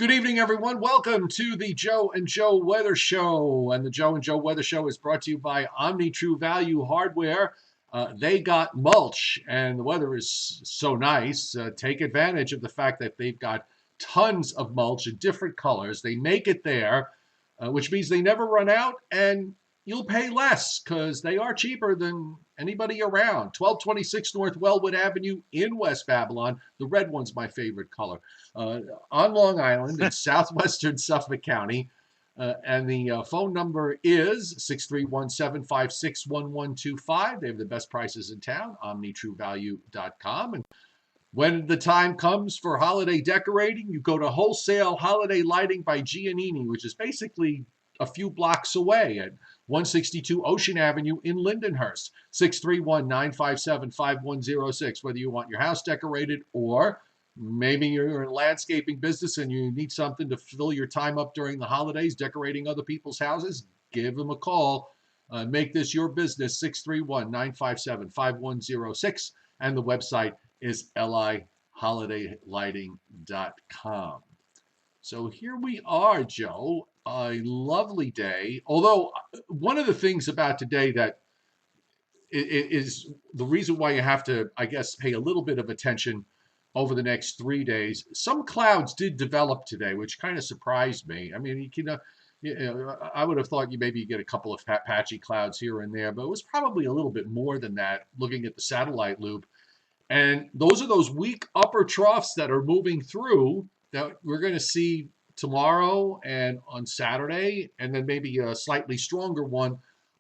Good evening, everyone. Welcome to the Joe and Joe Weather Show. And the Joe and Joe Weather Show is brought to you by Omni True Value Hardware. They got mulch, and the weather is so nice. Take advantage of the fact that they've got tons of mulch in different colors. They make it there, which means they never run out, and you'll pay less because they are cheaper than anybody around. 1226 North Wellwood Avenue in West Babylon. The red one's my favorite color. On Long Island in southwestern Suffolk County. And the phone number is 631-756-1125. They have the best prices in town, omnitruevalue.com. And when the time comes for holiday decorating, you go to Wholesale Holiday Lighting by Giannini, which is basically a few blocks away at 162 Ocean Avenue in Lindenhurst. 631-957-5106. Whether you want your house decorated or maybe you're in a landscaping business and you need something to fill your time up during the holidays, decorating other people's houses, give them a call. Make this your business, 631-957-5106. And the website is liholidaylighting.com. So here we are, Joe. A lovely day. Although one of the things about today that is the reason why you have to, I guess, pay a little bit of attention over the next 3 days. Some clouds did develop today, which kind of surprised me. I mean, I would have thought you maybe get a couple of patchy clouds here and there, but it was probably a little bit more than that looking at the satellite loop. And those are those weak upper troughs that are moving through that we're going to see tomorrow and on Saturday, and then maybe a slightly stronger one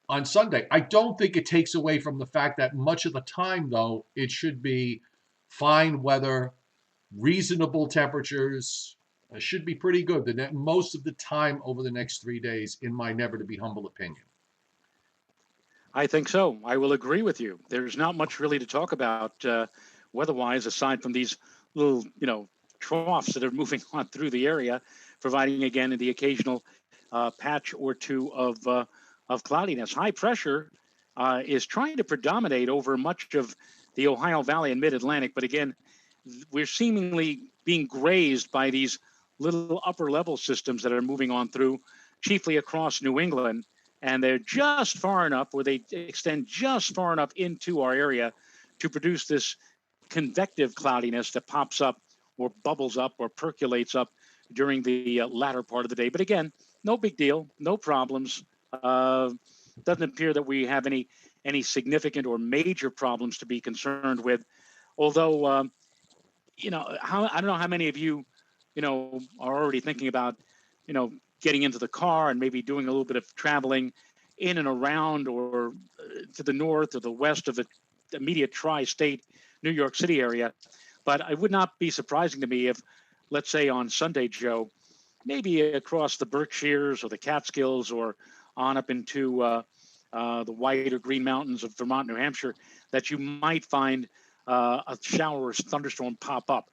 on Sunday. I don't think it takes away from the fact that much of the time, though, it should be fine weather, reasonable temperatures. Should be pretty good most of the time over the next 3 days, in my never to be humble opinion. I think so. I will agree with you. There's not much really to talk about weather-wise aside from these little, troughs that are moving on through the area, providing again the occasional patch or two of cloudiness. High pressure is trying to predominate over much of the Ohio Valley and Mid-Atlantic, but again, we're seemingly being grazed by these little upper-level systems that are moving on through, chiefly across New England, and they're just far enough, or they extend just far enough into our area to produce this convective cloudiness that pops up or bubbles up or percolates up during the latter part of the day. But again, no big deal, no problems. Doesn't appear that we have any significant or major problems to be concerned with. Although, I don't know how many of you, are already thinking about, getting into the car and maybe doing a little bit of traveling in and around or to the north or the west of the immediate tri-state New York City area. But it would not be surprising to me if, let's say on Sunday, Joe, maybe across the Berkshires or the Catskills or on up into the white or green mountains of Vermont, New Hampshire, that you might find a shower or thunderstorm pop up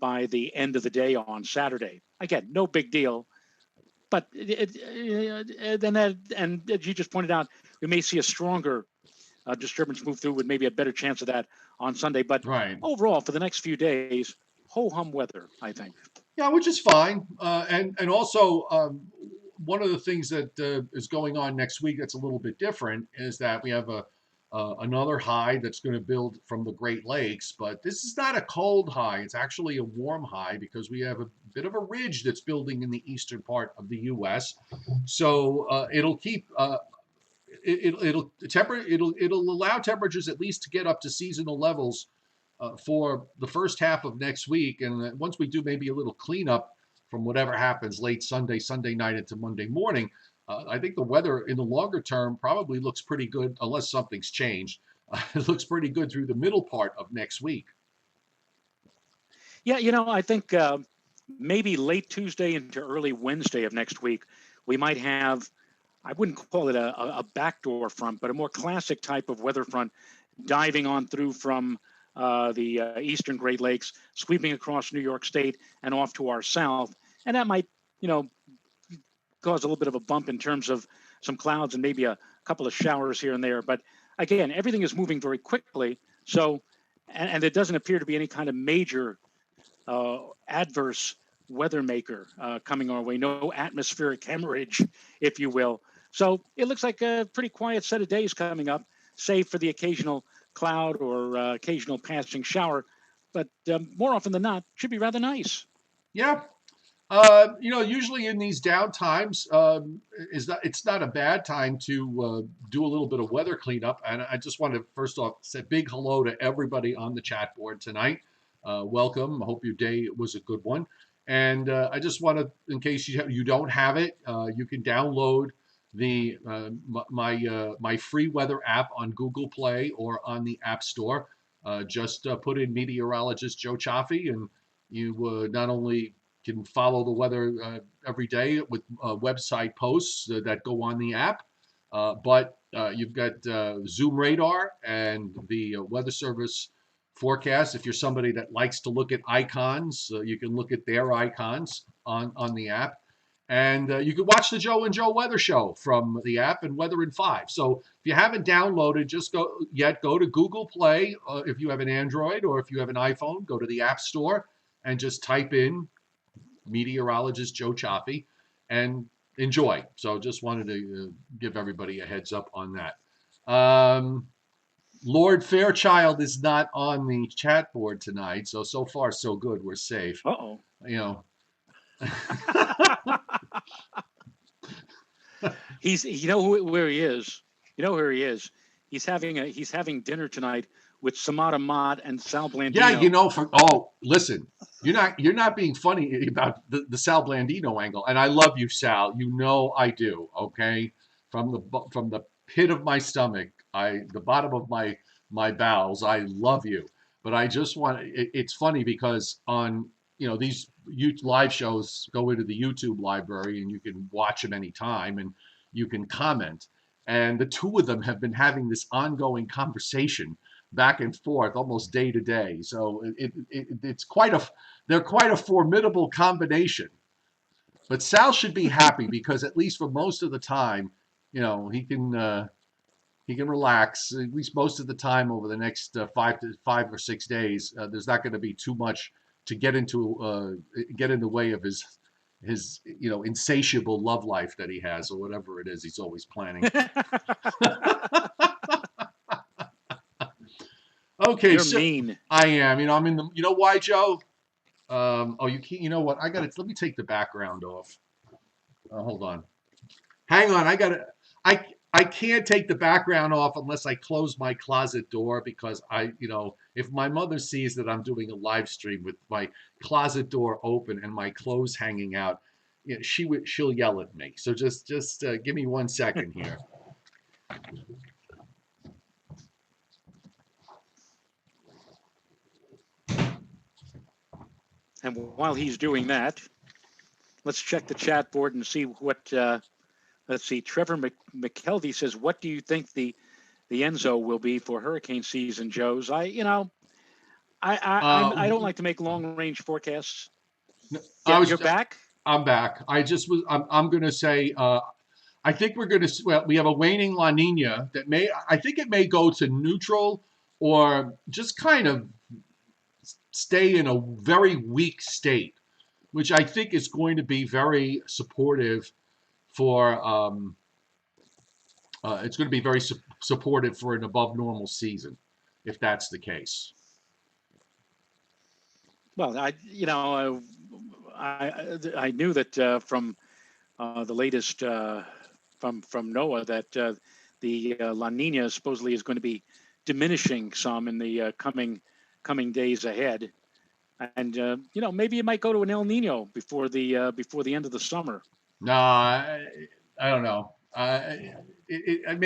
by the end of the day on Saturday. Again, no big deal. But then, and as you just pointed out, we may see a stronger disturbance move through with maybe a better chance of that on Sunday. But right. Overall, for the next few days, ho-hum weather, I think. Yeah, which is fine. And also, one of the things that is going on next week that's a little bit different is that we have another high that's going to build from the Great Lakes. But this is not a cold high. It's actually a warm high because we have a bit of a ridge that's building in the eastern part of the U.S. So it'll keep... It'll allow temperatures at least to get up to seasonal levels for the first half of next week, and once we do maybe a little cleanup from whatever happens late Sunday night into Monday morning, I think the weather in the longer term probably looks pretty good unless something's changed. It looks pretty good through the middle part of next week. Yeah, I think maybe late Tuesday into early Wednesday of next week, we might have, I wouldn't call it a backdoor front, but a more classic type of weather front diving on through from the eastern Great Lakes, sweeping across New York State and off to our south. And that might, cause a little bit of a bump in terms of some clouds and maybe a couple of showers here and there. But again, everything is moving very quickly. So, and there doesn't appear to be any kind of major adverse weather maker coming our way, no atmospheric hemorrhage, if you will. So it looks like a pretty quiet set of days coming up, save for the occasional cloud or occasional passing shower. But more often than not, should be rather nice. Yeah. Usually in these down times, it's not a bad time to do a little bit of weather cleanup. And I just want to first off say big hello to everybody on the chat board tonight. Welcome. I hope your day was a good one. And I just want to, in case you don't have it, you can download the my free weather app on Google Play or on the App Store. Just put in meteorologist Joe Chaffee, and you not only can follow the weather every day with website posts that go on the app. But you've got Zoom radar and the Weather Service forecast. If you're somebody that likes to look at icons, you can look at their icons on the app. And you can watch the Joe and Joe Weather Show from the app and Weather in 5. So if you haven't downloaded, just go to Google Play if you have an Android, or if you have an iPhone, go to the App Store and just type in meteorologist Joe Chaffee and enjoy. So just wanted to give everybody a heads up on that. Lord Fairchild is not on the chat board tonight, so far so good. We're safe. Uh-oh. You know. You know where he is. You know where he is. He's having dinner tonight with Samara Mott and Sal Yeah, Blandino. listen, you're not being funny about the Sal Blandino angle, and I love you, Sal. You know I do. Okay, from the pit of my stomach, the bottom of my bowels, I love you. But I just want it's funny because on these live shows go into the YouTube library and you can watch them anytime and you can comment. And the two of them have been having this ongoing conversation back and forth almost day to day. So they're quite a formidable combination. But Sal should be happy because at least for most of the time, he can relax at least most of the time over the next 5 or 6 days. There's not going to be too much to get in the way of his insatiable love life that he has, or whatever it is he's always planning. Okay, You're so mean. I am. I'm in the. You know why, Joe? Oh, you can't. You know what? I got to. Let me take the background off. Hold on. Hang on. I can't take the background off unless I close my closet door because if my mother sees that I'm doing a live stream with my closet door open and my clothes hanging out, she'll yell at me. So just give me 1 second here. And while he's doing that, let's check the chat board and see what. Let's see. Trevor McKelvey says, "What do you think the Enzo will be for hurricane season, Joe's?" I don't like to make long range forecasts. I Yeah, was you're back. I'm back. I'm going to say I think we're going to well, we have a waning La Nina that I think it may go to neutral or just kind of stay in a very weak state, which I think is going to be very supportive for it's going to be very supportive for an above normal season, if that's the case. Well, I knew that from the latest from NOAA that the La Nina supposedly is going to be diminishing some in the coming days ahead, and maybe it might go to an El Nino before the end of the summer. No, I don't know. It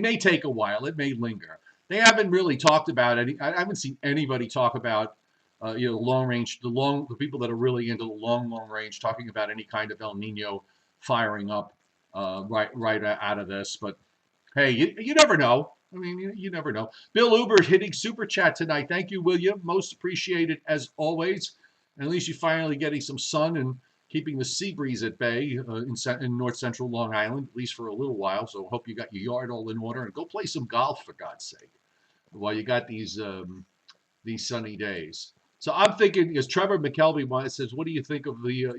may take a while. It may linger. They haven't really talked about any. I haven't seen anybody talk about long range, the people that are really into the long range talking about any kind of El Nino firing up right out of this. But hey, you never know. I mean, you never know. Bill Uber hitting super chat tonight. Thank you, William. Most appreciated as always. And at least you're finally getting some sun and keeping the sea breeze at bay in north central Long Island, at least for a little while. So hope you got your yard all in order and go play some golf for God's sake while you got these sunny days. So I'm thinking, because Trevor McKelvey says, "What do you think of the?"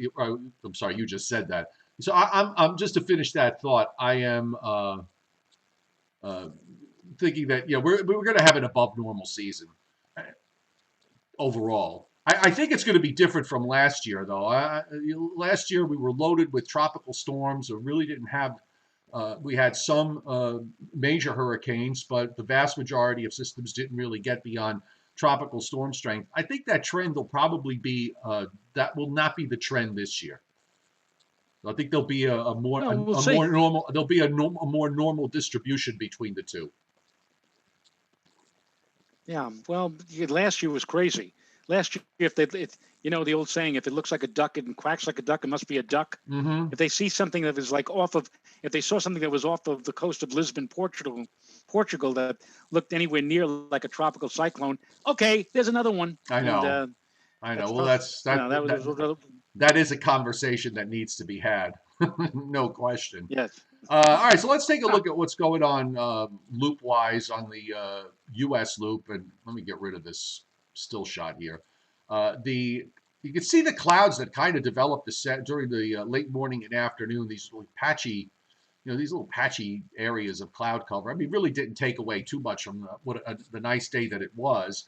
I'm sorry, you just said that. So I'm just to finish that thought. I am uh, thinking that we're going to have an above normal season overall. I think it's going to be different from last year, though. Last year we were loaded with tropical storms, or really didn't have. We had some major hurricanes, but the vast majority of systems didn't really get beyond tropical storm strength. I think that trend will probably be that will not be the trend this year. I think there'll be a more No, we'll a see. more normal there'll be a more normal distribution between the two. Yeah. Well, last year was crazy. Last year, if they, the old saying, if it looks like a duck and quacks like a duck, it must be a duck. Mm-hmm. If they see something that was like if they saw something that was off of the coast of Lisbon, Portugal, that looked anywhere near like a tropical cyclone, okay, there's another one, I and know. I know. that's Well, tough. that's You that know, that that was that is a conversation that needs to be had. No question. yes. All right, so let's take a Ah, look at what's going on loop wise on the U.S. loop, and let me get rid of this still shot here. The You can see the clouds that kind of developed during the late morning and afternoon. These little patchy, these little patchy areas of cloud cover. I mean, really didn't take away too much from the nice day that it was.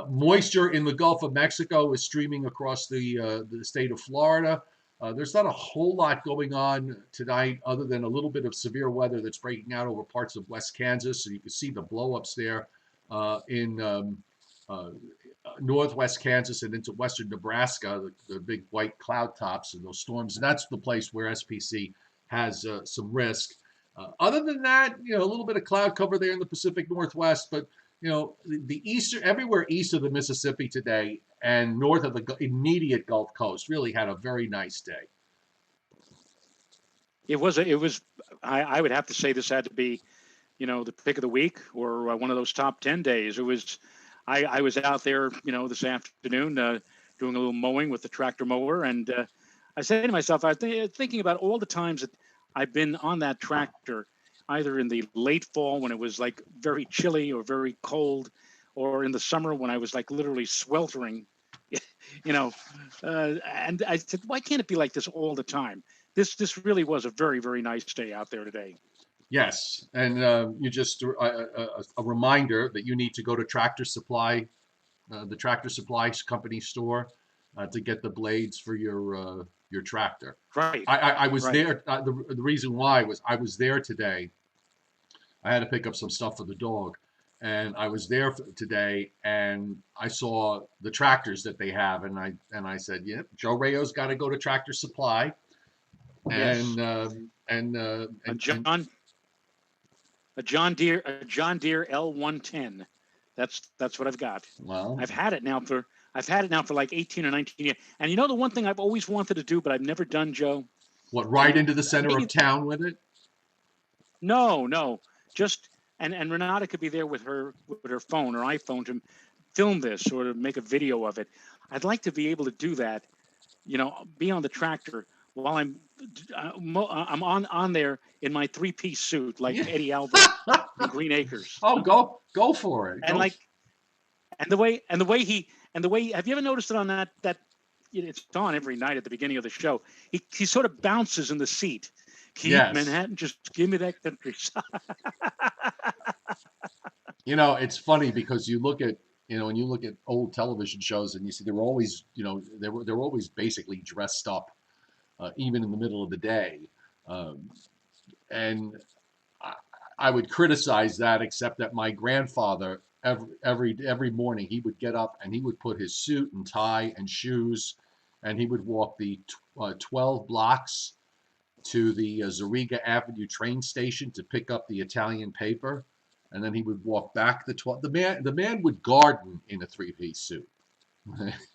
Moisture in the Gulf of Mexico is streaming across the state of Florida. There's not a whole lot going on tonight other than a little bit of severe weather that's breaking out over parts of West Kansas. So you can see the blowups there in uh, northwest Kansas and into western Nebraska, the big white cloud tops and those storms. And that's the place where SPC has some risk. Other than that, a little bit of cloud cover there in the Pacific Northwest, but the eastern everywhere east of the Mississippi today and north of the immediate Gulf Coast really had a very nice day. it was. I would have to say this had to be, the pick of the week or one of those top 10 days. It was. I was out there, this afternoon doing a little mowing with the tractor mower, and I said to myself, I was thinking about all the times that I've been on that tractor, either in the late fall when it was like very chilly or very cold, or in the summer when I was like literally sweltering, you know. And I said, why can't it be like this all the time? This really was a very, very nice day out there today. Yes, and you just a reminder that you need to go to the Tractor Supply company store, to get the blades for your tractor. Right, I was right. there. The reason why was I was there today. I had to pick up some stuff for the dog, and I was there today, and I saw the tractors that they have, and I said, "Yeah, Joe Rayo's got to go to Tractor Supply," Yes. and A and John a John Deere L110. That's what I've got. well, I've had it now for I've had it now for like 18 or 19 years. And the one thing I've always wanted to do, but I've never done, Joe, what, right and into the center of maybe town with it? no, no, just and Renata could be there with her phone or iPhone to film this or to make a video of it. I'd like to be able to do that, be on the tractor while I'm on there in my three-piece suit like Yeah. Eddie Albert in Green Acres. Oh, go for it. And like and the way have you ever noticed it on that it's on every night at the beginning of the show. He sort of bounces in the seat. Keep Yes. Manhattan, just give me that countryside. It's funny because when you look at old television shows and you see they were always, they were always basically dressed up, even in the middle of the day. Um, and I, I would criticize that, except that my grandfather every morning he would get up and he would put his suit and tie and shoes, and he would walk the 12 blocks to the Zariga Avenue train station to pick up the Italian paper, and then he would walk back the 12. The man would garden in a three-piece suit.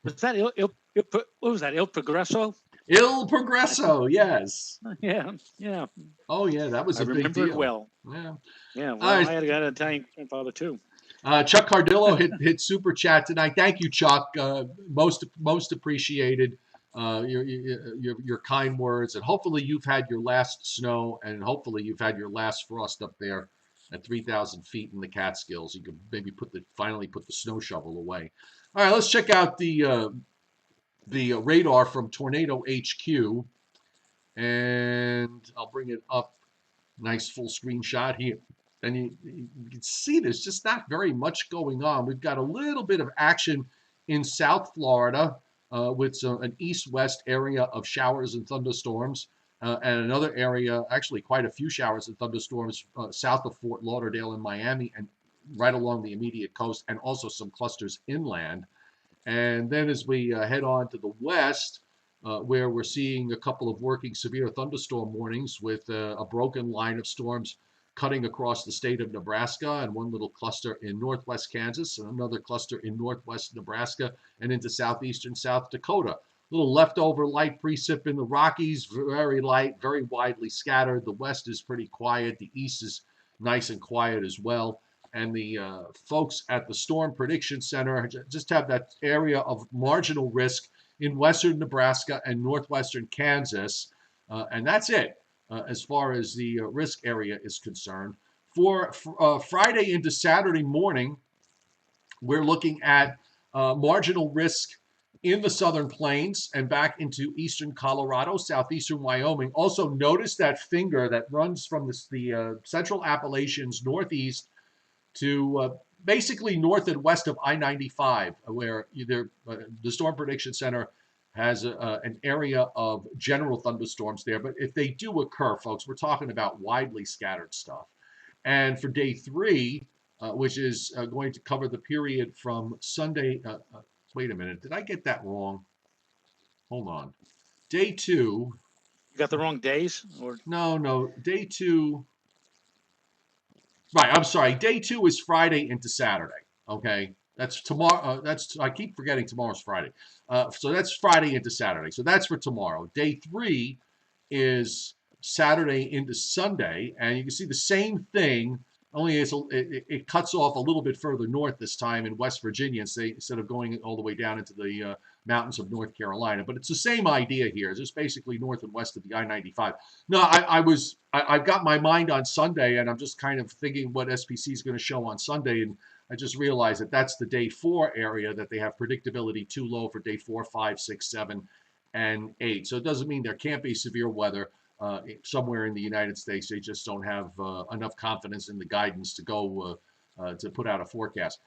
Was that what was that? Il Progresso? Il Progresso, yes. Yeah, yeah. Oh yeah, that was I a big remember it deal. well. Yeah. Yeah, All well, right. I had an Italian grandfather too. Chuck Cardillo hit super chat tonight. Thank you, Chuck. Most appreciated. Your kind words, and hopefully you've had your last snow, and hopefully you've had your last frost up there at 3,000 feet in the Catskills. You could maybe finally put the snow shovel away. All right, let's check out the radar from Tornado HQ, and I'll bring it up. Nice full screen shot here. And you can see there's just not very much going on. We've got a little bit of action in South Florida with an east-west area of showers and thunderstorms, and another area, actually quite a few showers and thunderstorms south of Fort Lauderdale and Miami, and right along the immediate coast, and also some clusters inland. And then as we head on to the west, where we're seeing a couple of working severe thunderstorm warnings with a broken line of storms cutting across the state of Nebraska, and one little cluster in northwest Kansas, and another cluster in northwest Nebraska and into southeastern South Dakota. Little leftover light precip in the Rockies, very light, very widely scattered. The west is pretty quiet. The east is nice and quiet as well. And the folks at the Storm Prediction Center just have that area of marginal risk in western Nebraska and northwestern Kansas. And that's it as far as the risk area is concerned. For Friday into Saturday morning, we're looking at marginal risk in the southern plains and back into eastern Colorado, southeastern Wyoming. Also, notice that finger that runs from the central Appalachians northeast to basically north and west of I-95, where the Storm Prediction Center has an area of general thunderstorms there. But if they do occur, folks, we're talking about widely scattered stuff. And for day 3, which is going to cover the period from Sunday. Wait a minute, did I get that wrong? Hold on. Day 2. You got the wrong days, or No, day 2. Right, I'm sorry. Day 2 is Friday into Saturday. Okay, that's tomorrow. That's I keep forgetting tomorrow's Friday. So that's Friday into Saturday. So that's for tomorrow. Day 3 is Saturday into Sunday, and you can see the same thing. Only it cuts off a little bit further north this time in West Virginia, instead of going all the way down into the mountains of North Carolina. But it's the same idea here. It's just basically north and west of the I-95. No, I've got my mind on Sunday, and I'm just kind of thinking what SPC is going to show on Sunday, and I just realized that that's the day 4 area that they have predictability too low for day 4, 5, 6, 7, and 8. So it doesn't mean there can't be severe weather somewhere in the United States. They just don't have enough confidence in the guidance to go to put out a forecast.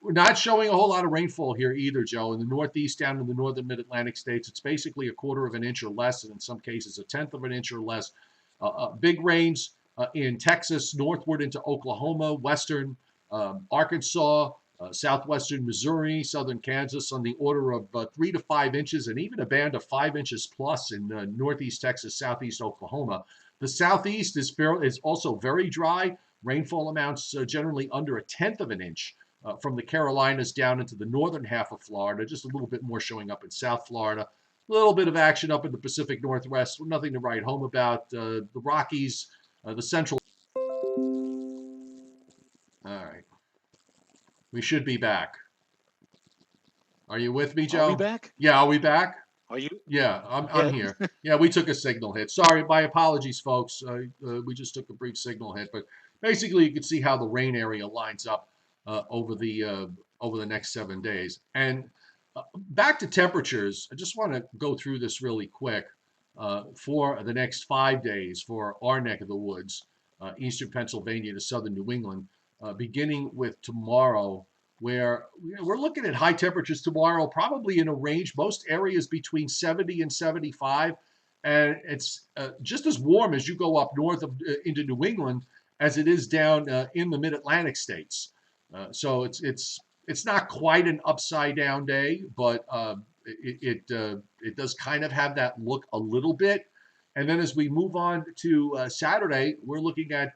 We're not showing a whole lot of rainfall here either, Joe. In the Northeast, down in the northern mid-Atlantic states, it's basically a quarter of an inch or less, and in some cases a tenth of an inch or less. Big rains in Texas, northward into Oklahoma, western Arkansas, southwestern Missouri, southern Kansas, on the order of 3 to 5 inches, and even a band of 5 inches plus in northeast Texas, southeast Oklahoma. The southeast is also very dry. Rainfall amounts generally under a tenth of an inch from the Carolinas down into the northern half of Florida. Just a little bit more showing up in South Florida. A little bit of action up in the Pacific Northwest. Nothing to write home about. The Rockies, the Central. All right. We should be back. Are you with me, are we Joe? back? Yeah, are we back? Are you? Yeah, I'm Yeah. here. Yeah, we took a signal hit. Sorry, my apologies, folks. We just took a brief signal hit, but basically you can see how the rain area lines up over the next 7 days. And back to temperatures, I just want to go through this really quick for the next 5 days for our neck of the woods, eastern Pennsylvania to southern New England, beginning with tomorrow, where we're looking at high temperatures tomorrow, probably in a range, most areas between 70 and 75. And it's just as warm as you go up north into New England as it is down in the mid-Atlantic states. So it's not quite an upside down day, but it does kind of have that look a little bit. And then as we move on to Saturday, we're looking at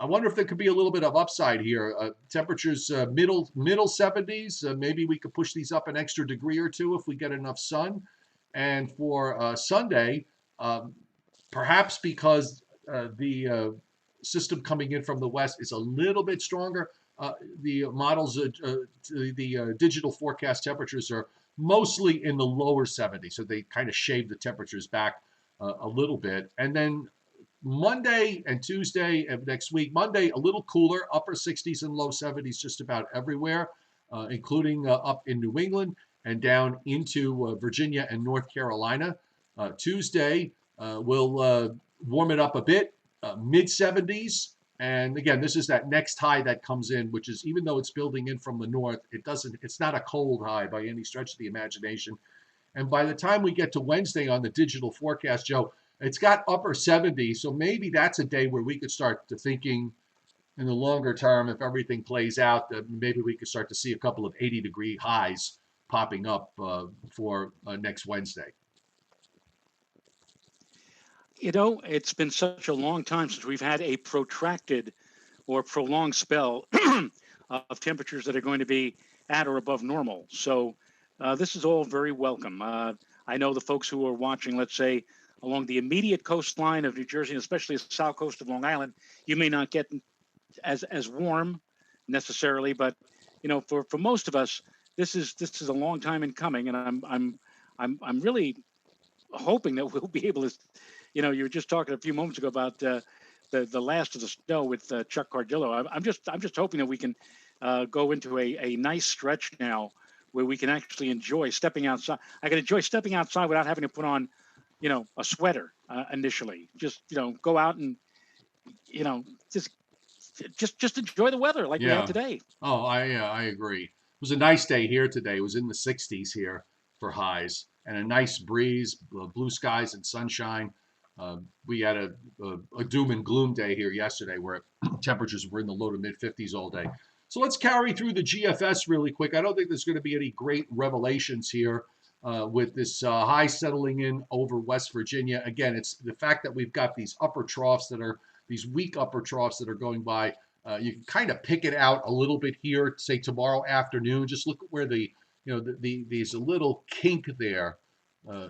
I wonder if there could be a little bit of upside here. Temperatures middle 70s. Maybe we could push these up an extra degree or two if we get enough sun. And for Sunday, perhaps because the system coming in from the west is a little bit stronger, the models, the digital forecast temperatures are mostly in the lower 70s. So they kind of shave the temperatures back a little bit. And then Monday and Tuesday of next week. Monday, a little cooler, upper 60s and low 70s just about everywhere. including up in New England and down into Virginia and North Carolina. Tuesday, we'll warm it up a bit, mid 70s. And again, this is that next high that comes in, which is, even though it's building in from the north, it's not a cold high by any stretch of the imagination. And by the time we get to Wednesday on the digital forecast, Joe, it's got upper 70s. So maybe that's a day where we could start to thinking in the longer term, if everything plays out, maybe we could start to see a couple of 80-degree highs popping up for next Wednesday. It's been such a long time since we've had a protracted or prolonged spell of temperatures that are going to be at or above normal. So this is all very welcome. I know the folks who are watching, let's say, along the immediate coastline of New Jersey, and especially the south coast of Long Island, you may not get as warm necessarily, but for most of us, this is a long time in coming, and I'm really hoping that we'll be able to. You were just talking a few moments ago about the last of the snow with Chuck Cardillo. I'm just hoping that we can go into a nice stretch now where we can actually enjoy stepping outside. I can enjoy stepping outside without having to put on, a sweater initially. Just go out and just enjoy the weather like we have Yeah. today. Oh, I agree. It was a nice day here today. It was in the 60s here for highs and a nice breeze, blue skies and sunshine. We had a doom and gloom day here yesterday where temperatures were in the low to mid 50s all day. So let's carry through the GFS really quick. I don't think there's going to be any great revelations here with this high settling in over West Virginia. Again, it's the fact that we've got these upper troughs that are these weak upper troughs that are going by. You can kind of pick it out a little bit here, say tomorrow afternoon. Just look at where there's a little kink there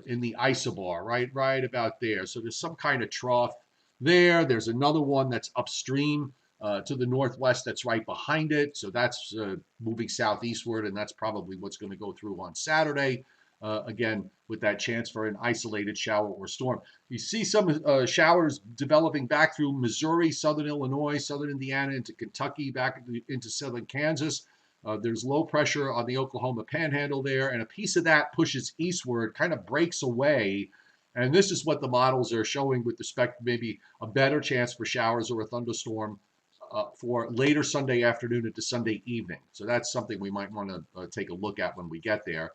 in the isobar, right about there. So there's some kind of trough there. There's another one that's upstream to the northwest that's right behind it. So that's moving southeastward, and that's probably what's going to go through on Saturday. Again, with that chance for an isolated shower or storm. You see some showers developing back through Missouri, southern Illinois, southern Indiana, into Kentucky, back into southern Kansas. There's low pressure on the Oklahoma Panhandle there, and a piece of that pushes eastward, kind of breaks away. And this is what the models are showing with respect to maybe a better chance for showers or a thunderstorm for later Sunday afternoon into Sunday evening. So that's something we might want to take a look at when we get there.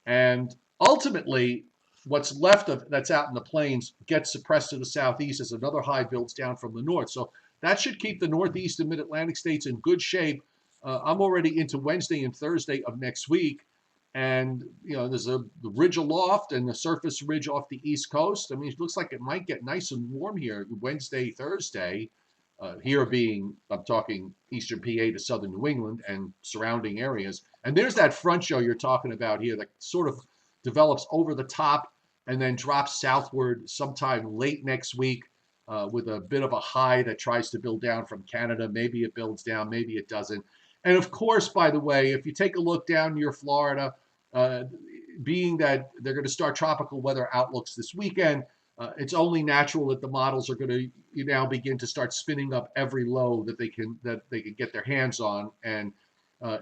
And ultimately, what's left of that's out in the plains gets suppressed to the southeast as another high builds down from the north. So that should keep the northeast and mid-Atlantic states in good shape. I'm already into Wednesday and Thursday of next week. And, there's the ridge aloft and the surface ridge off the East Coast. I mean, it looks like it might get nice and warm here Wednesday, Thursday. Here being, I'm talking eastern PA to southern New England and surrounding areas. And there's that front show you're talking about here that sort of develops over the top and then drops southward sometime late next week with a bit of a high that tries to build down from Canada. Maybe it builds down, maybe it doesn't. And of course, by the way, if you take a look down near Florida, being that they're going to start tropical weather outlooks this weekend, it's only natural that the models are going to now begin to start spinning up every low that they can get their hands on, and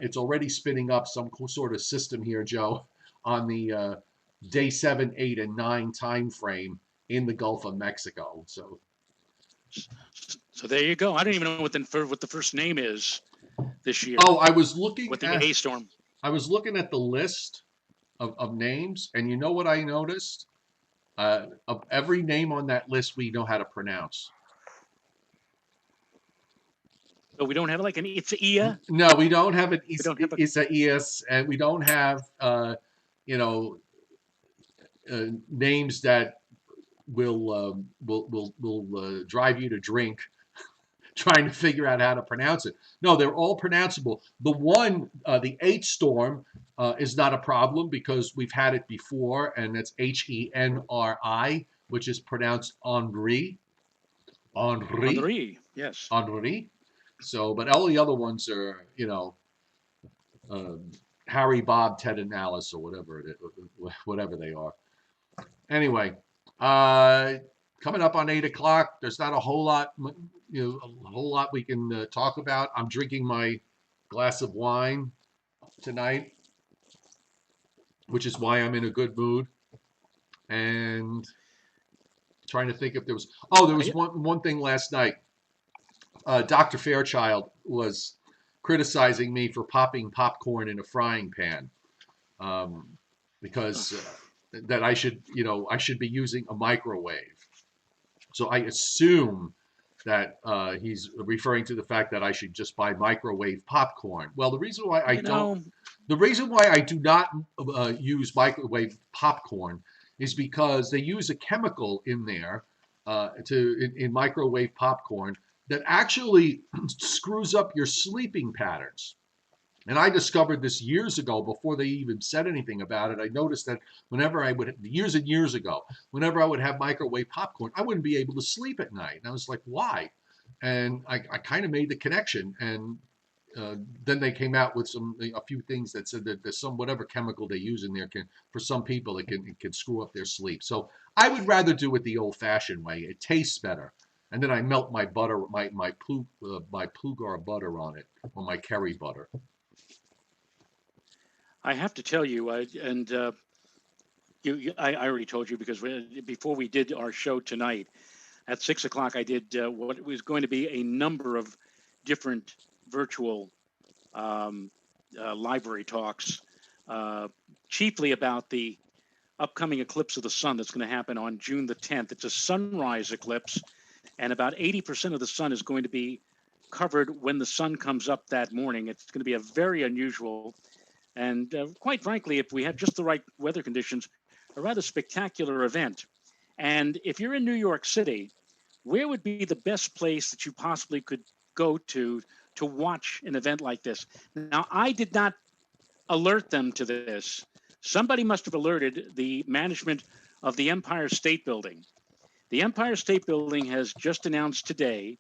it's already spinning up some sort of system here, Joe, on the day 7, 8, and 9 time frame in the Gulf of Mexico. So there you go. I don't even know what the first name is this year. Oh, I was looking with the at A storm. I was looking at the list of names, and you know what I noticed? Of every name on that list, we know how to pronounce. So we don't have like it's a Ia. No, we don't have an it's a ES, and we don't have names that will drive you to drink trying to figure out how to pronounce it. No, they're all pronounceable. The one, the H storm, is not a problem because we've had it before, and that's Henri, which is pronounced Henri. Henri, yes. Henri. So, but all the other ones are, Harry, Bob, Ted, and Alice, or whatever they are. Anyway, coming up on 8 o'clock, there's not a whole lot, a whole lot we can talk about. I'm drinking my glass of wine tonight, which is why I'm in a good mood. And trying to think if there was. Oh, there was I, one thing last night. Dr. Fairchild was criticizing me for popping popcorn in a frying pan, um, because that I should be using a microwave. So I assume that he's referring to the fact that I should just buy microwave popcorn. Well, you know, the reason why I do not use microwave popcorn is because they use a chemical in there in microwave popcorn that actually screws up your sleeping patterns. And I discovered this years ago before they even said anything about it. I noticed that whenever I would, years and years ago, whenever I would have microwave popcorn, I wouldn't be able to sleep at night. And I was like, why? And I kind of made the connection. And then they came out with a few things that said that there's some whatever chemical they use in there can, for some people, it can screw up their sleep. So I would rather do it the old-fashioned way. It tastes better. And then I melt my butter, my Plugar butter on it, or my Kerry butter. I have to tell you, I already told you because before we did our show tonight at 6 o'clock, I did what was going to be a number of different virtual um, library talks, uh, chiefly about the upcoming eclipse of the sun that's going to happen on June the 10th. It's a sunrise eclipse, and about 80% of the sun is going to be covered when the sun comes up that morning. It's going to be a very unusual and, quite frankly, if we have just the right weather conditions, a rather spectacular event. And if you're in New York City, where would be the best place that you possibly could go to watch an event like this? Now, I did not alert them to this. Somebody must have alerted the management of the Empire State Building. The Empire State Building has just announced today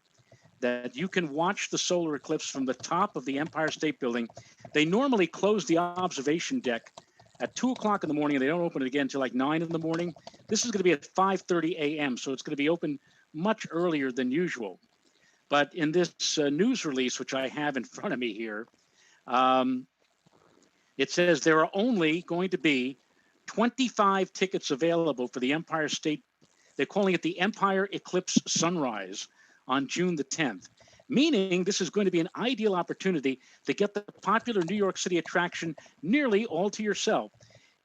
that you can watch the solar eclipse from the top of the Empire State Building. They normally close the observation deck at 2 o'clock in the morning, and they don't open it again until like 9 in the morning. This is going to be at 5:30 a.m., so it's going to be open much earlier than usual. But in this news release, which I have in front of me here, um, it says there are only going to be 25 tickets available for the Empire State. They're calling it the Empire Eclipse Sunrise on June the 10th, meaning this is going to be an ideal opportunity to get the popular New York City attraction nearly all to yourself.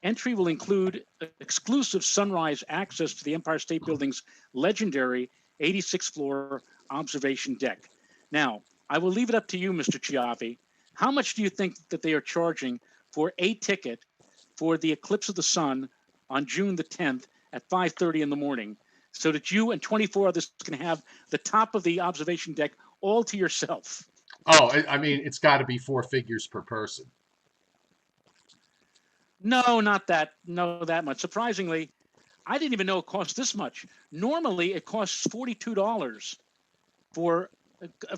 Entry will include exclusive sunrise access to the Empire State Building's legendary 86th floor observation deck. Now, I will leave it up to you, Mr. Chiaffi. How much do you think that they are charging for a ticket for the eclipse of the sun on June the 10th at 5:30 in the morning, so that you and 24 others can have the top of the observation deck all to yourself? Oh, I mean, it's got to be four figures per person. No, not that. No, that much. Surprisingly, I didn't even know it cost this much. Normally, it costs $42 for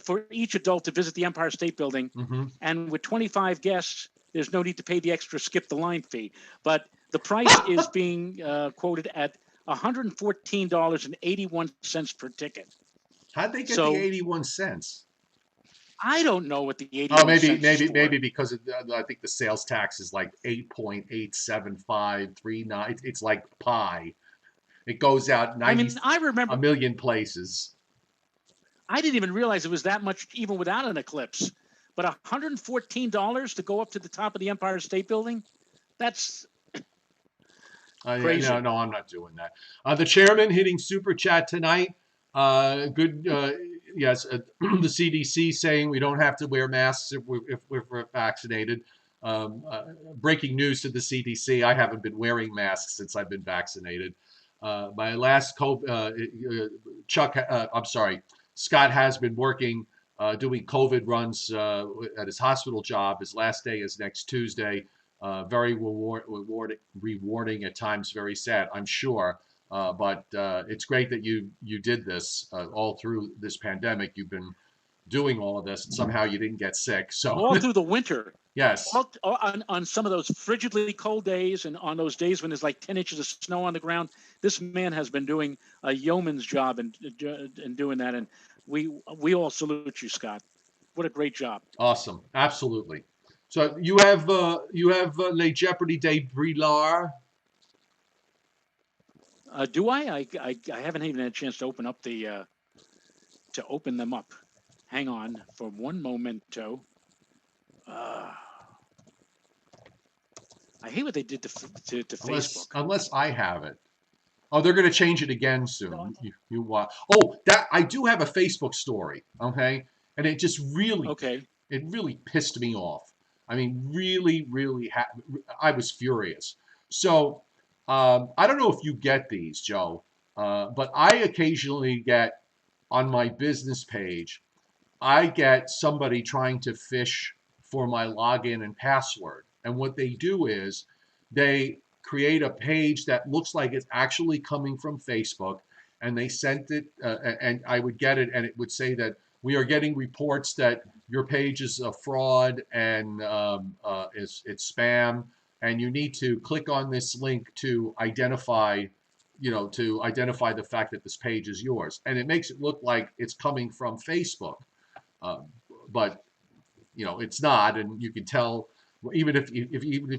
for each adult to visit the Empire State Building, Mm-hmm. and with 25 guests, there's no need to pay the extra skip the line fee. But the price is being quoted at $114.81 per ticket. How'd they get the So 81 cents? I don't know what the Oh, 81 maybe, cents is maybe, for. maybe because I think the sales tax is like 8.87539. It's like pie. It goes out I 90 mean, I a remember million places. I didn't even realize it was that much even without an eclipse. But $114 to go up to the top of the Empire State Building, that's Yeah, no, crazy. no, I'm not doing that. The chairman hitting super chat tonight. Good. Yes, the CDC saying we don't have to wear masks if we're vaccinated. Breaking news to the CDC: I haven't been wearing masks since I've been vaccinated. My last COVID, Chuck, I'm sorry, Scott has been working doing COVID runs at his hospital job. His last day is next Tuesday. Very rewarding at times, very sad, I'm sure. But it's great that you did this all through this pandemic. You've been doing all of this, and somehow you didn't get sick. So All through the winter, yes, on some of those frigidly cold days and on those days when there's like 10 inches of snow on the ground, this man has been doing a yeoman's job in doing that. And we all salute you, Scott. What a great job. awesome, absolutely. So you have Les Jeopardy des Brillards. Do I haven't even had a chance to open up to open them up. Hang on for one momento. Uh, I hate what they did to Facebook. Unless I have it. Oh, they're going to change it again soon. You watch. Oh, that I do have a Facebook story. Okay, and it just really, Okay. it really pissed me off. I mean, really, really, I was furious. So, I don't know if you get these, Joe, but I occasionally get on my business page. I get somebody trying to fish for my login and password. And what they do is they create a page that looks like it's actually coming from Facebook, and they sent it, and I would get it, and it would say that we are getting reports that your page is a fraud and it's spam, and you need to click on this link to identify, to identify the fact that this page is yours, and it makes it look like it's coming from Facebook. Um, but it's not, and you can tell even if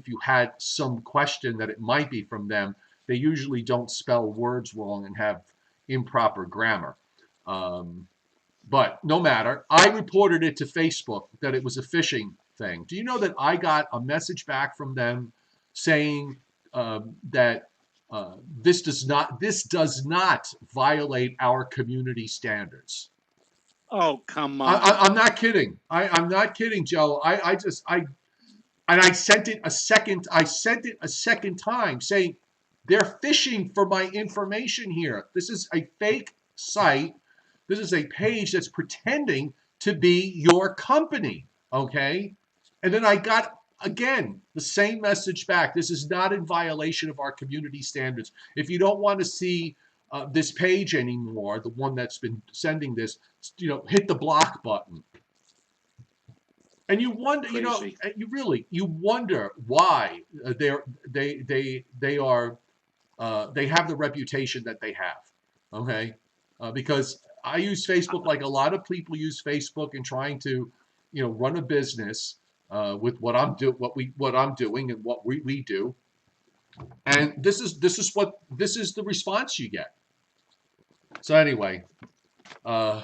you had some question that it might be from them, they usually don't spell words wrong and have improper grammar. Um, but no matter, I reported it to Facebook that it was a phishing thing. Do you know that I got a message back from them saying that this does not violate our community standards? Oh, come I'm on. not kidding. I'm not kidding, Joe. I sent it a second. I sent it a second time saying they're fishing for my information here. This is a fake site. This is a page that's pretending to be your company. Okay, and then I got again the same message back. This is not in violation of our community standards. If you don't want to see this page anymore, the one that's been sending this, hit the block button. And you wonder, Crazy. you wonder why they are they have the reputation that they have. Okay, because I use Facebook like a lot of people use Facebook in trying to, run a business with what I'm doing and what we do. And this is the response you get. So anyway, uh,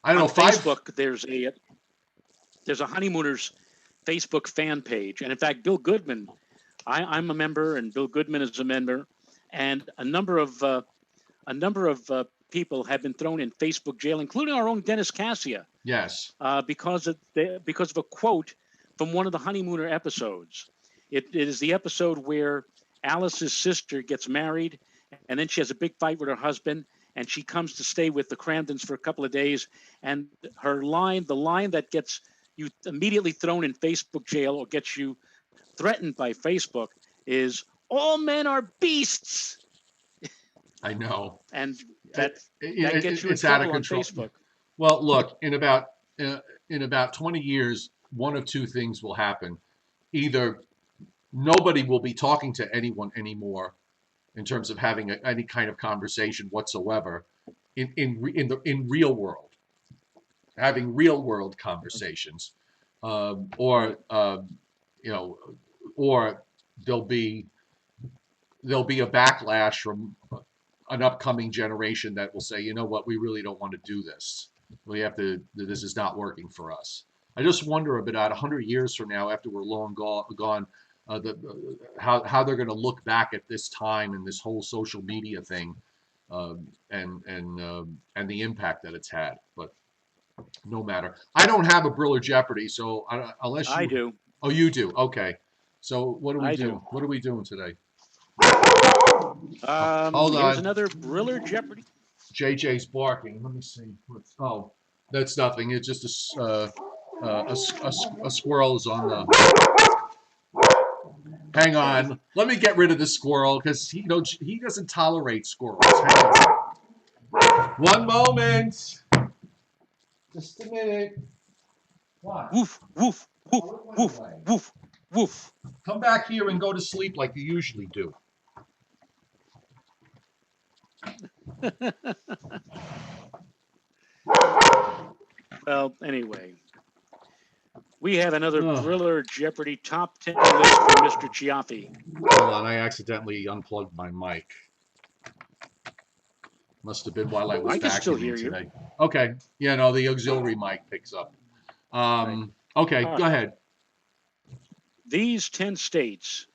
I don't On know, five. Facebook, there's a honeymooners Facebook fan page, and in fact, Bill Goodman, I'm a member, and Bill Goodman is a member, and a number of people have been thrown in Facebook jail, including our own Dennis Cassia, Yes. because of a quote from one of the honeymooner episodes. It is the episode where Alice's sister gets married, and then she has a big fight with her husband, and she comes to stay with the Cramdens for a couple of days, and the line that gets you immediately thrown in Facebook jail or gets you threatened by Facebook is "All men are beasts," I know. and It, that gets you in it's out of trouble on control. Facebook. Well, look, in about 20 years, one of two things will happen. Either nobody will be talking to anyone anymore in terms of having any kind of conversation whatsoever in real world, having real world conversations, or Right. you know, or there'll be there'll be a backlash from an upcoming generation that will say, you know what, we really don't want to do this. We have to. This is not working for us. I just wonder about 100 years from now, after we're long gone, how they're going to look back at this time and this whole social media thing, and the impact that it's had. But no matter. I don't have a Briller Jeopardy, so unless I you, do. oh, you do. Okay. So what do we I do? do. What are we doing today? Hold Here's on. another Briller Jeopardy. JJ's barking. Let me see. Oh, that's nothing. It's just a squirrel is on the. Hang Okay. on. Let me get rid of the squirrel because he doesn't tolerate squirrels. Hang on. One moment. Just a minute. What? Woof, woof, woof, Oh, it went woof, away. woof, woof. Come back here and go to sleep like you usually do. Well, anyway, We have another Ugh. Briller Jeopardy top 10 list for Mr. Chiaffi. Hold on, I accidentally unplugged my mic. Must have been while I was I can still vacuuming hear you. today. Okay. Yeah, no, the auxiliary mic picks up. Right. Okay, All go right. ahead. These 10 states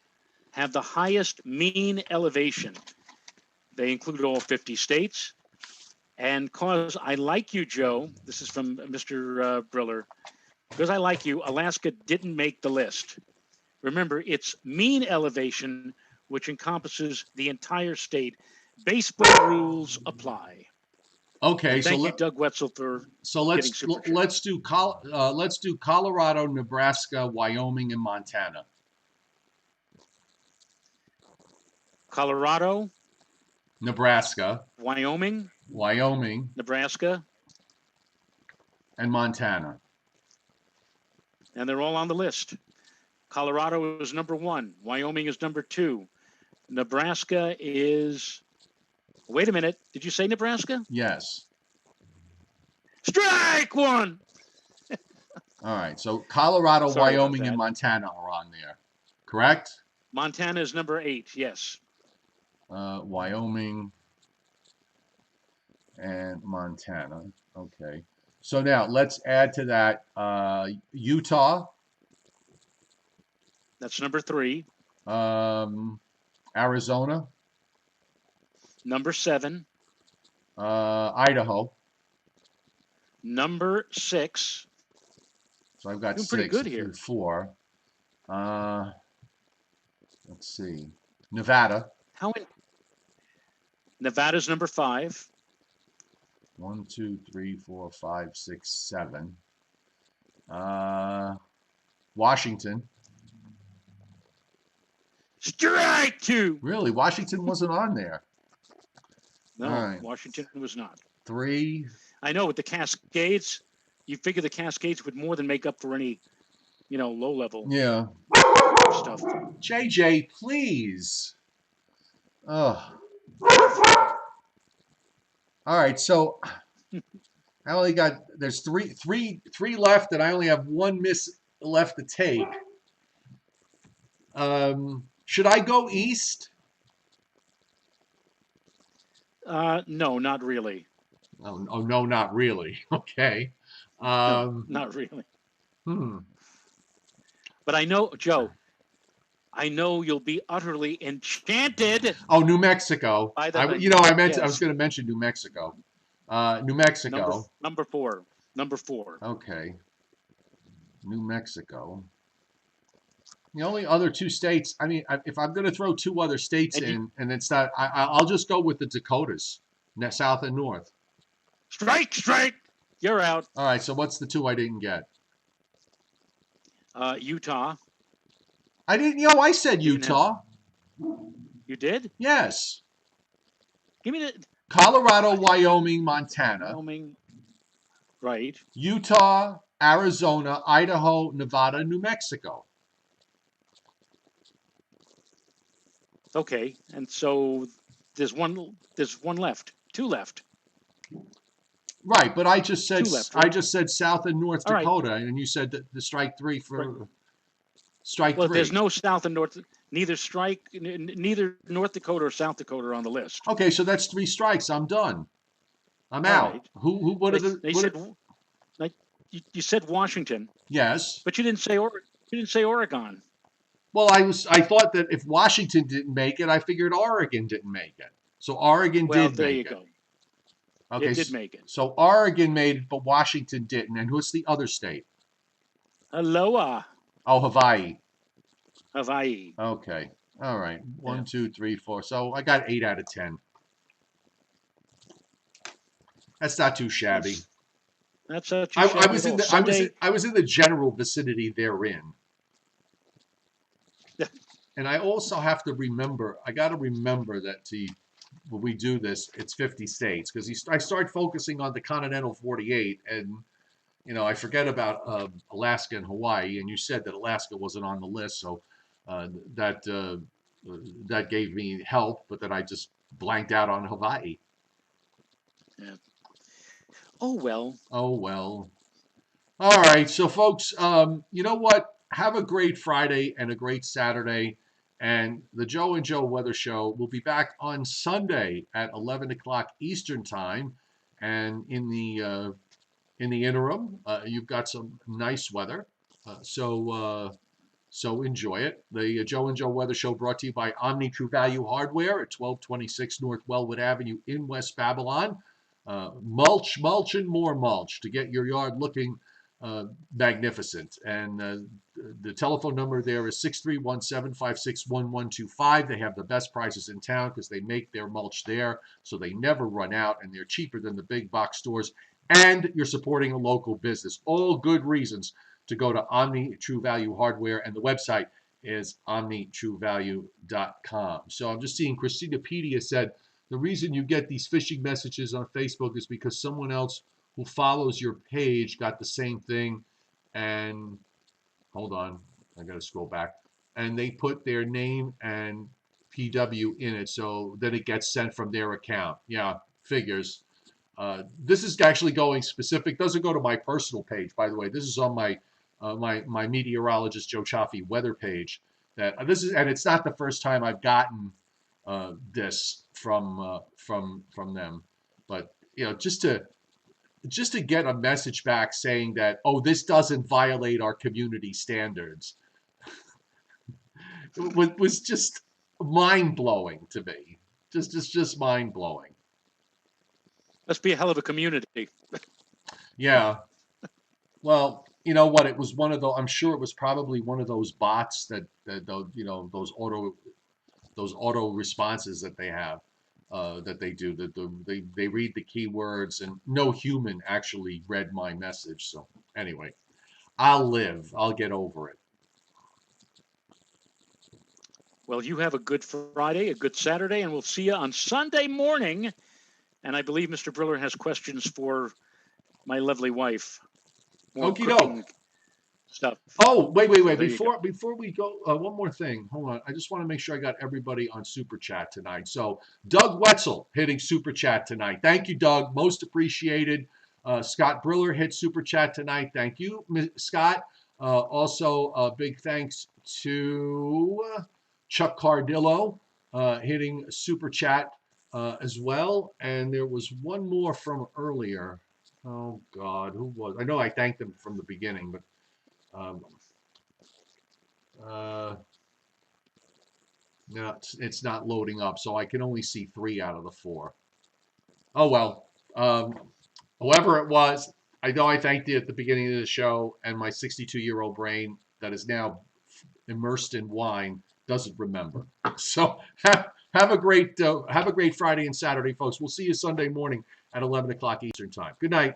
have the highest mean elevation. They include all 50 states. And cause I like you, Joe, this is from Mr. Briller, because I like you, Alaska didn't make the list. Remember, it's mean elevation, which encompasses the entire state. Baseball rules apply. Okay, And thank you, Doug Wetzel, for so getting super chat. let's do Colorado, Nebraska, Wyoming, and Montana. Colorado, Nebraska, Wyoming, Nebraska, and Montana. and they're all on the list. Colorado is number 1. Wyoming is number 2. Nebraska is. Wait a minute. Did you say Nebraska? Yes. Strike one. All right. So Colorado, Sorry about Wyoming, and that. Montana are on there. Correct? Montana is number 8. Yes. Wyoming and Montana. Okay. So now let's add to that Utah, That's number 3. Arizona, Number 7. Idaho. Number 6. So I've got Doing pretty 6 good here. through 4. Let's see. Nevada. How in? Nevada's number 5. 1, 2, 3, 4, 5, 6, 7. Washington. Strike 2. Really? Washington wasn't on there. No, All right. Washington was not. 3. I know with the Cascades, you figure the Cascades would more than make up for any, low level Yeah. stuff. JJ, please. Oh. All right. So I only got there's three left, and I only have one miss left to take. Should I go east? No, not really. Oh no, not really. Okay. No, not really. Hmm. But I know, Joe, I know you'll be utterly enchanted. Oh, New Mexico. By the I honey. was Yes. going to mention New Mexico. New Mexico. Number 4. Number 4. Okay. New Mexico. The only other 2 states, I mean, if I'm going to throw 2 other states in, and it's not, I'll just go with the Dakotas, South and North. Strike! You're out. All right, so what's the 2 I didn't get? Utah. I didn't, I said Utah. You did? Yes. Give me the. Colorado, Wyoming, Montana. Wyoming. Right. Utah, Arizona, Idaho, Nevada, New Mexico. Okay, and so there's one left. 2 left. Right, but I just said 2 left, right? I just said South and North All right. Dakota, and you said that the strike 3 for strike 3. Well, there's no South and North. Neither North Dakota or South Dakota are on the list. Okay, so that's 3 strikes. I'm done. I'm All out. right. Who? What are the? They what said, are, like you said Washington, yes. but you didn't say Oregon. Well, I thought that if Washington didn't make it, I figured Oregon didn't make it. So Oregon Well, did there make you it. go. Okay, It did make it. So Oregon made it, but Washington didn't. And who's the other state? Aloha, Oh, Hawaii. Hawaii. Okay. All right. 1, Yeah. 2, 3, 4. So I got 8 out of 10. That's not too shabby. That's not too I shabby was at in all. the Someday, I was in the general vicinity therein. And I also have to remember. I got to remember that when we do this, it's 50 states because I start focusing on the continental 48, and I forget about Alaska and Hawaii. And you said that Alaska wasn't on the list, so that gave me help. But then I just blanked out on Hawaii. Yeah. Oh well. Oh well. All right, so folks, you know what? Have a great Friday and a great Saturday. And the Joe and Joe Weather Show will be back on Sunday at 11 o'clock Eastern Time. And in the interim, you've got some nice weather. So enjoy it. The Joe and Joe Weather Show brought to you by Omni True Value Hardware at 1226 North Wellwood Avenue in West Babylon. Mulch, mulch, and more mulch to get your yard looking magnificent. And the telephone number there is 631-756-1125. They have the best prices in town because they make their mulch there, so they never run out, and they're cheaper than the big box stores. And you're supporting a local business. All good reasons to go to Omni True Value Hardware, and the website is omnitruevalue.com. So I'm just seeing Christinapedia said the reason you get these phishing messages on Facebook is because someone else who follows your page got the same thing. And hold on, I got to scroll back. And they put their name and PW in it, so then it gets sent from their account. Yeah, figures. This is actually going specific. Doesn't go to my personal page, by the way. This is on my meteorologist Joe Chaffee weather page. That this is, and it's not the first time I've gotten this from them. But just to get a message back saying that, oh, this doesn't violate our community standards, was just mind blowing to me. Just mind blowing. Must be a hell of a community. Yeah. Well, you know what? It was one of those. I'm sure it was probably one of those bots that those auto responses that they have that they do. They read the keywords, and no human actually read my message. So anyway, I'll live. I'll get over it. Well, you have a good Friday, a good Saturday, and we'll see you on Sunday morning. And I believe Mr. Briller has questions for my lovely wife. More Okie doke. cooking stuff. Oh, wait. So Before we go, one more thing. Hold on. I just want to make sure I got everybody on Super Chat tonight. So Doug Wetzel hitting Super Chat tonight. Thank you, Doug. Most appreciated. Scott Briller hit Super Chat tonight. Thank you, Scott. Also, big thanks to Chuck Cardillo hitting Super Chat as well. And there was one more from earlier. Oh, God. Who was? I know I thanked them from the beginning, but um, no, it's not loading up, so I can only see 3 out of the 4. Oh well. Whoever it was, I know I thanked you at the beginning of the show, and my 62-year-old brain that is now immersed in wine doesn't remember. So have a great Friday and Saturday, folks. We'll see you Sunday morning at 11 o'clock Eastern Time. Good night.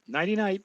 nighty night.